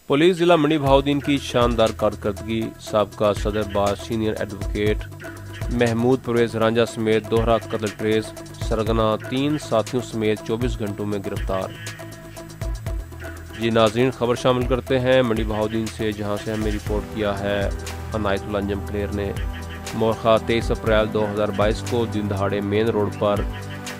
Police जिला मंडी बहाउद्दीन की शानदार कारकर्दगी। साबका सदर बार सीनियर एडवोकेट महमूद परवेज रांझा समेत दोहरा कत्ल ट्रेस, सरगना 3 साथियों समेत 24 घंटों में गिरफ्तार। जी नाज़रीन, खबर शामिल करते हैं मंडी बहाउद्दीन से, जहां से हमें रिपोर्ट किया है अनायतुल्लाह अंजम क्लेयर ने। मोरखा 23 अप्रैल 2022 को दिन दहाड़े मेन रोड पर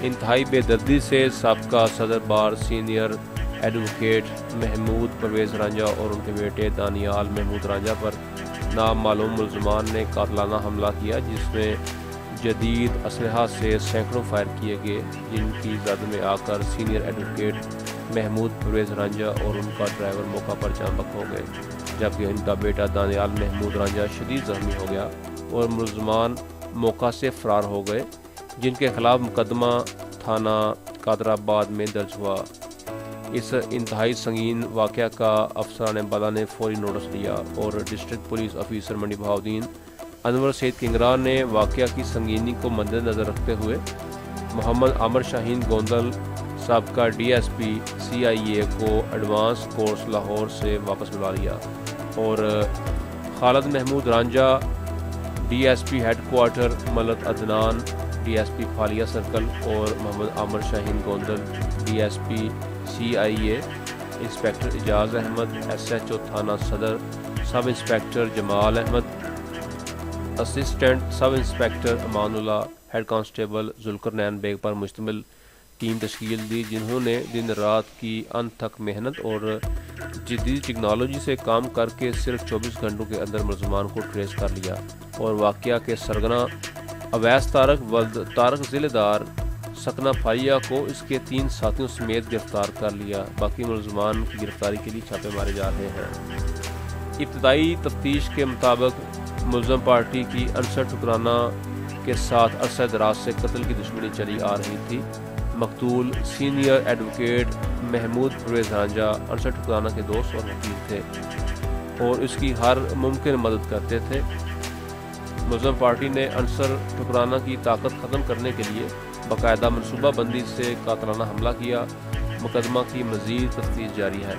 इंतहाई बेदर्दी से साबका सदर बार सीनियर एडवोकेट महमूद परवेज रांझा और उनके बेटे दानियाल महमूद रांझा पर नामालूम मुल्ज़मान ने कातलाना हमला किया, जिसमें जदीद असलहा से सैकड़ों फायर किए गए, जिनकी जद में आकर सीनियर एडवोकेट महमूद परवेज रांझा और उनका ड्राइवर मौका पर जान बख्श हो गए, जबकि उनका बेटा दानियाल महमूद रांझा शदीद ज़ख्मी हो गया और मुल्ज़मान मौका से फरार हो गए, जिनके खिलाफ मुकदमा थाना कादराबाद में दर्ज हुआ। इस इंतहाई संगीन वाक़या का अफसरान बाला ने फौरी नोटिस लिया और डिस्ट्रिक्ट पुलिस ऑफिसर मंडी बहाउद्दीन अनवर सईद किंगरा ने वाक़या की संगीनी को मद्देनज़र रखते हुए मोहम्मद आमिर शाहीन गोंदल साबका DSP CIA को एडवांस कोर्स लाहौर से वापस बुला लिया और Khalid Mahmood Ranjha DSP headquarter Malik Adnan DSP Phalia circle और Mohammad Aamir Shaheen Gondal DSP CIA inspector Ejaz Ahmad, SHO थाना सदर sub inspector Jamal Ahmad, assistant sub inspector Amanullah, head constable Zulqarnain Baig पर मुश्तमिल टीम तश्कील दी, जिन्होंने दिन रात की अनथक मेहनत और जदीद टेक्नोलॉजी से काम करके सिर्फ 24 घंटों के अंदर मुल्ज़मान को ट्रेस कर लिया और वाक़या के सरगना अवैस तारक वल्द तारक ज़िलेदार सकना फाइया को इसके 3 साथियों समेत गिरफ्तार कर लिया। बाकी मुल्ज़मान की गिरफ्तारी के लिए छापे मारे जा रहे हैं। इब्तदाई तफ्तीश के मुताबिक मुल्ज़म पार्टी की 68 ठुकराना के साथ अरसा दराज से कत्ल की दुश्मनी चली आ रही थी। मकतूल सीनियर एडवोकेट महमूद परवेज रांझा 68 ठुकराना के दोस्त और वकील थे और इसकी हर मुमकिन मदद करते थे। मुल्ज़म पार्टी ने अंसर ठुकराना की ताकत ख़त्म करने के लिए बाकायदा मनसूबा बंदी से कातलाना हमला किया। मुकदमा की मज़ीद तफ्तीश जारी है।